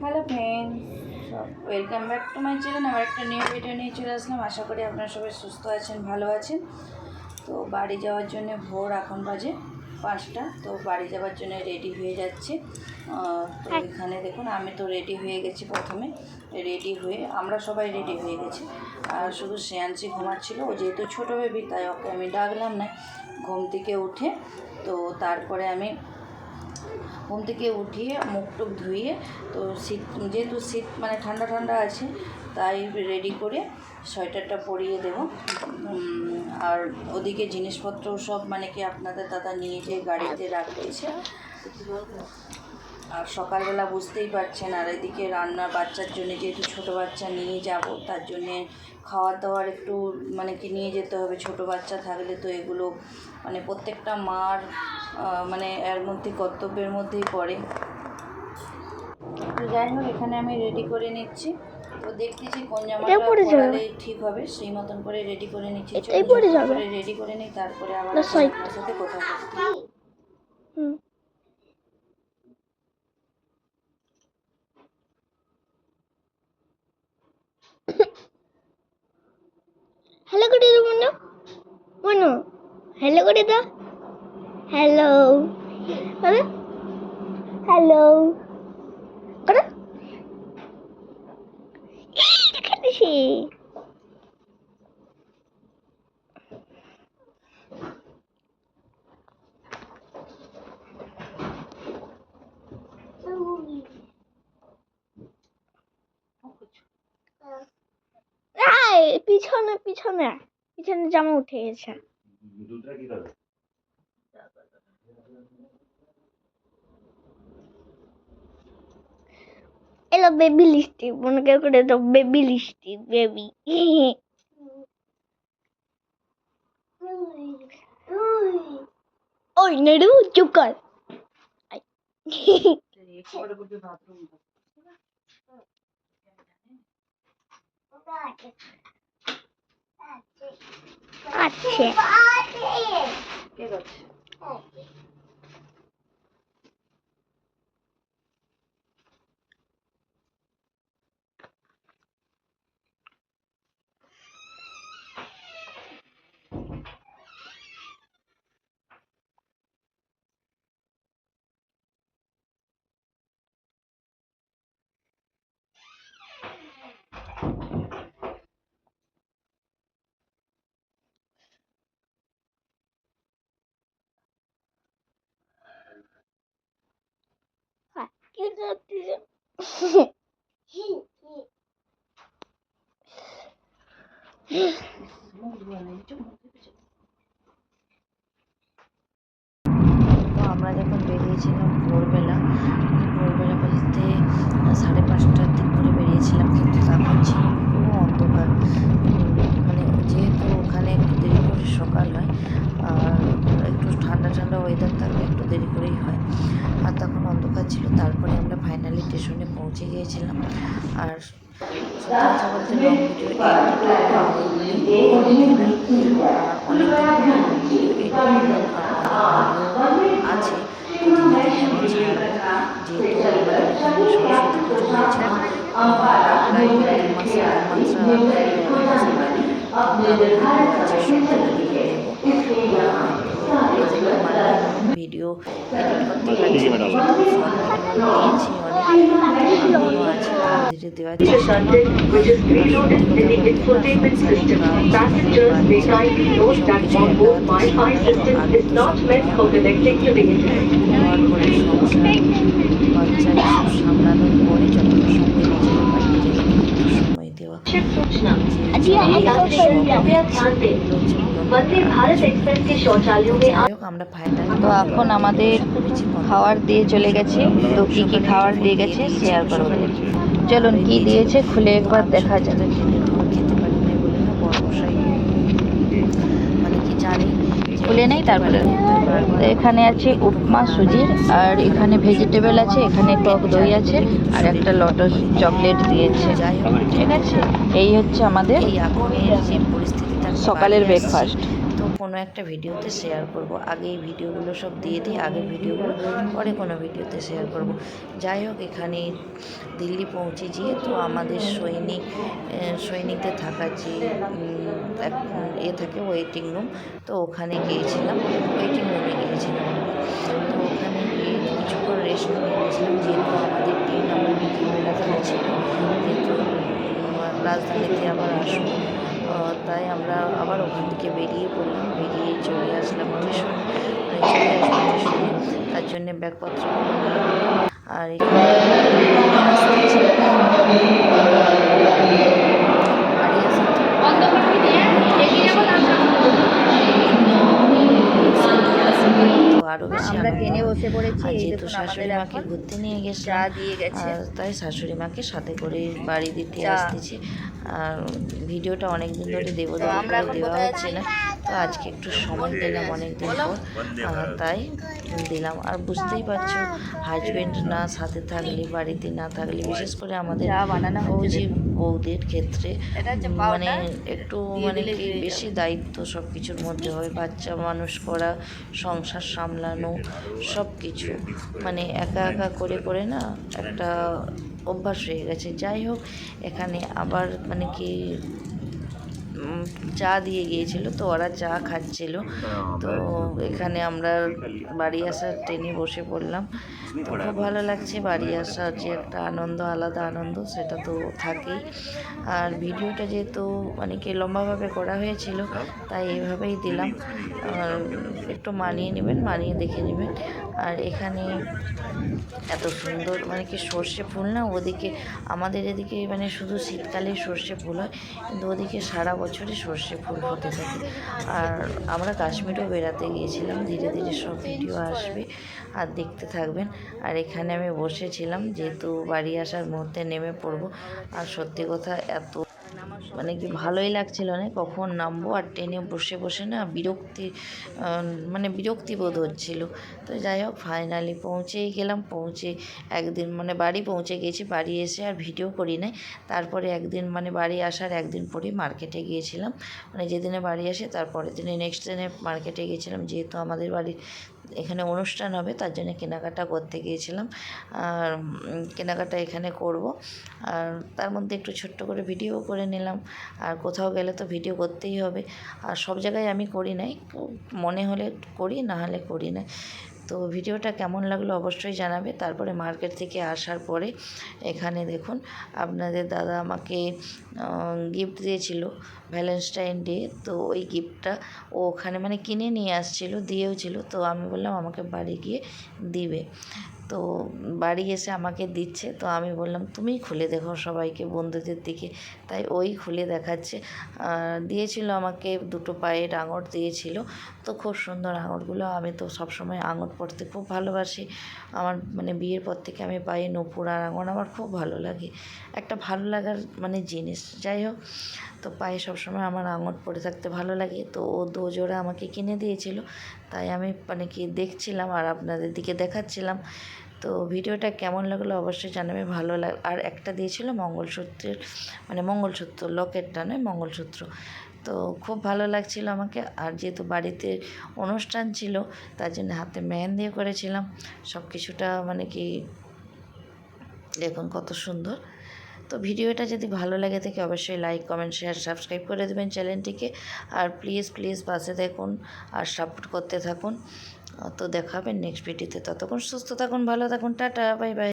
Hello friends, welcome back to my channel. আমার একটা new video নিয়ে চলে আসলাম। আশা করি আপনারা সবাই সুস্থ আছেন, ভালো আছেন। তো বাড়ি যাওয়ার জন্য ভোর এখন বাজে 5টা। তো বাড়ি যাওয়ার জন্য রেডি হয়ে যাচ্ছি। তো এখানে দেখুন, আমি তো রেডি হয়ে গেছি। প্রথমে রেডি হয়ে আমরা সবাই রেডি হয়ে গেছি, আর শুধু শ্রেয়াংশী ঘুমাচ্ছিল। ও যেহেতু ছোটো বেবি, তাই ওকে আমি ডাকলাম না। ঘুম থেকে উঠে তো তারপরে আমি ঘুম থেকে উঠিয়ে মুখ টুক ধুয়ে, তো যেহেতু শীত মানে ঠান্ডা ঠান্ডা আছে, তাই রেডি করে সোয়েটারটা পরিয়ে দেব। আর ওদিকে জিনিসপত্র সব মানে কি আপনাদের দাদা নিয়ে যেয়ে গাড়িতে রাখতেছে। আর সকালবেলা বুঝতেই পারছেন, আর এদিকে রান্না বাচ্চার জন্য, যেহেতু ছোটো বাচ্চা নিয়ে যাব, তার জন্যে খাওয়ার দাওয়ার একটু মানে কি নিয়ে যেতে হবে। ছোটো বাচ্চা থাকলে তো এগুলো মানে প্রত্যেকটা মার মানে এর মধ্যে কর্তব্যের মধ্যেই পড়ে। তো যাই হোক, এখানে আমি রেডি করে নিচ্ছি। তো দেখতেছি কোন জামাটা পরালে ঠিক হবে, সেই মতন করে রেডি করে নিচ্ছি। রেডি করে নিই, তারপরে আবার আপনার সাথে কথা বলছি। হ্যালো করে দাও মনু, মনু হ্যালো করে দাও। হ্যালো হ্যালো হ্যালো করো। দেখাচ্ছি পিছনে পিছনে পিছনে জামা উঠে গেছে। এলো বেবি লিপস্টিক, মনে করে তো বেবি লিপস্টিক বেবি। ওই নেড়ু চুপ কর। আচ্ছা কি করতেছ? তো আমরা যখন বেরিয়েছিলাম ভোরবেলা বলতে 5:30টার দিক করে বেরিয়েছিলাম, কিন্তু তখন ছিল পুরো অন্ধকার। মানে যেহেতু ওখানে একটু দেরি করে সকাল হয়, আর একটু ঠান্ডা ঠান্ডা ওয়েদার থাকলে একটু দেরি করেই হয়, আর তখন অন্ধকার ছিল। তারপরে আমরা ফাইনালি স্টেশনে পৌঁছে গিয়েছিলাম। আর সত্যি কথা বলতে লং ভিডিও আছে, যেহেতু আমাদের এখানে সরস্বতী পুজো হয়েছিল প্রায় 2 মাস ভিডিও এডিট করতে পারছি না, দিয়েছি অনেক দেওয়ার চেষ্টা বাচ্চা এসব সামলানোর পরে যতটা সময় সময় দেওয়া। আমরা ফাইনাল তো এখন আমাদের খাবার দিয়ে চলে গেছে। তো কি কি খাবার দিয়ে গেছে শেয়ার করবো। চলুন কি দিয়েছে খুলে একবার দেখা যাবে। খেতে পারি না বলে না, বড়মশাই মানে কি জানি খুলে নেই। তারপরে এখানে আছে উপমা সুজির, আর এখানে ভেজিটেবল আছে, এখানে টক দই আছে, আর একটা লটস চকলেট দিয়েছে। ঠিক আছে, এই হচ্ছে আমাদের সকালের ব্রেকফাস্ট। তো কোনো একটা ভিডিওতে শেয়ার করব। আগে এই ভিডিওগুলো সব দিয়ে দিই, আগের ভিডিওগুলো পরে কোনো ভিডিওতে শেয়ার করব। যাই হোক, এখানে দিল্লি পৌঁছে যেহেতু আমাদের সৈনিকদের থাকার যে থাকে ওয়েটিং রুম, তো ওখানে গিয়েছিলাম, ওয়েটিং রুমে গিয়েছিলাম। তো ওখানে গিয়ে কিছুক্ষণ রেস্ট নিয়েছিলাম, যেহেতু আমাদের ট্রেন আমরা বিকেলবেলা থেকে ছিল, যেহেতু রাজধানীতে আবার আসবো, তাই আমরা আবার ওখান থেকে বেরিয়ে পড়লাম, বেরিয়ে চলে আসলাম স্টেশনে, তার জন্যে ব্যাগপত্রগুলো নিয়ে নিলাম। আর এখানে আরও বেশি আমরা ট্রেনে বসে পড়েছি। আর এই যেহেতু দেখুন শাশুড়ি আমাদের মাকে এখন ঘুরতে নিয়ে চা গেছিলাম, দিয়ে গেছে। আর তাই শাশুড়ি মাকে সাথে করে বাড়ি দিতে চা। আসতেছি। আর ভিডিওটা অনেক দিন ধরে দেবো তো দেবো আমরা করে এখন দেওয়া কোথায় হচ্ছে আছি? না, তো আজকে একটু সময় পেলাম অনেক দিন পর, তাই দিলাম। আর বুঝতেই পারছো, হাজব্যান্ড না সাথে থাকলে, বাড়িতে না থাকলে, বিশেষ করে আমাদের চা বানানো হচ্ছে ফৌজি দেখুন। বউদের ক্ষেত্রে এটা হচ্ছে মানে পাউডার, একটু দিয়ে মানে দিলে কি হয়ে বেশি যাবে। দায়িত্ব সব কিছুর মধ্যে হয়। বাচ্চা মানুষ করা, সংসার সামলানো, সব কিছু মানে একা একা করে করে না একটা অভ্যাস হয়ে গেছে। যাই হোক, এখানে আবার মানে কি চা দিয়ে গিয়েছিল, তো ওরা চা খাচ্ছিল। তো এখানে আমরা বাড়ি আসার ট্রেনে বসে পড়লাম। তো খুব ভালো লাগছে, বাড়ি আসার যে একটা আনন্দ, আলাদা আনন্দ, সেটা তো থাকেই। আর ভিডিওটা যেহেতু মানে কি লম্বাভাবে করা হয়েছিল, তাই এইভাবেই দিলাম। আর একটু মানিয়ে নেবেন, মানিয়ে দেখে নেবেন। আর এখানে এত সুন্দর মানে কি সর্ষে ফুল না, ওদিকে আমাদের এদিকে মানে শুধু শীতকালেই সর্ষে ফুল হয়, কিন্তু ওদিকে সারা বছরই সর্ষে ফুল হতে থাকে। আর আমরা কাশ্মীরেও বেড়াতে গিয়েছিলাম, ধীরে ধীরে সব ভিডিও আসবে আর দেখতে থাকবেন। আর এখানে আমি বসেছিলাম, যেহেতু বাড়ি আসার মুহূর্তে নেমে পড়বো। আর সত্যি কথা, এত মানে কি ভালোই লাগছিল না কখন নামবো। আর ট্রেনে বসে বসে না মানে বিরক্তি বোধ হচ্ছিল। তো যাই হোক, ফাইনালি পৌঁছেই গেলাম। পৌঁছে একদিন মানে বাড়ি পৌঁছে গেছি, বাড়ি এসে আর ভিডিও করি নাই। তারপরে একদিন মানে বাড়ি আসার একদিন পরেই মার্কেটে গিয়েছিলাম, মানে যেদিনে বাড়ি আসে তারপরের দিনে নেক্সট দিনে মার্কেটে গিয়েছিলাম, যেহেতু আমাদের বাড়ির এখানে অনুষ্ঠান হবে, তার জন্য কেনাকাটা করতে গিয়েছিলাম। আর কেনাকাটা এখানে করব, আর তার মধ্যে একটু ছোট্ট করে ভিডিও করে নিলাম। আর কোথাও গেলে তো ভিডিও করতেই হবে, আর সব জায়গায় আমি করি নাই, মনে হলে করি, না হলে করি না। তো ভিডিওটা কেমন লাগলো অবশ্যই জানাবে। তারপরে মার্কেট থেকে আসার পরে এখানে দেখুন, আপনাদের দাদা আমাকে গিফট দিয়েছিল ভ্যালেন্টাইন ডে, তো ওই গিফটটা ও ওখানে মানে কিনে নিয়ে আসছিল, দিয়েও ছিল। তো আমি বললাম আমাকে বাড়ি গিয়ে দিবে, তো বাড়ি এসে আমাকে দিচ্ছে। তো আমি বললাম তুমিই খুলে দেখো সবাইকে, বন্ধুদের দিকে। তাই ওই খুলে দেখাচ্ছে। দিয়েছিল আমাকে দুটো পায়ের আঙট দিয়েছিল, তো খুব সুন্দর আঙটগুলো। আমি তো সবসময় আঙট পরতে খুব ভালোবাসি, আমার মানে বিয়ের পর থেকে আমি পায়ে নূপুর আর আঙট আমার খুব ভালো লাগে, একটা ভালো লাগার মানে জিনিস। যাই হোক, তো পায়ে সবসময় আমার আঙট পরে থাকতে ভালো লাগে। তো ও দুজোড়া আমাকে কিনে দিয়েছিল, তাই আমি মানে কি দেখছিলাম আর আপনাদের দিকে দেখাচ্ছিলাম। তো ভিডিওটা কেমন লাগলো অবশ্যই জানাবে। ভালো আর একটা দিয়েছিল মঙ্গলসূত্রের, মানে মঙ্গলসূত্র, লকেটটা নয়, মঙ্গলসূত্র। তো খুব ভালো লাগছিল আমাকে। আর যেহেতু বাড়িতে অনুষ্ঠান ছিল, তার জন্য হাতে মেহেন্দিও করেছিলাম। সব কিছুটা মানে কি দেখুন কত সুন্দর। তো ভিডিওটা যদি ভালো লাগে থাকে অবশ্যই লাইক, কমেন্ট, শেয়ার, সাবস্ক্রাইব করে দেবেন চ্যানেলটিকে। আর প্লিজ প্লিজ পাশে থাকুন আর সাপোর্ট করতে থাকুন। তো দেখা হবে নেক্সট ভিডিওতে। ততক্ষণ সুস্থ থাকুন, ভালো থাকুন, টাটা, বাই বাই।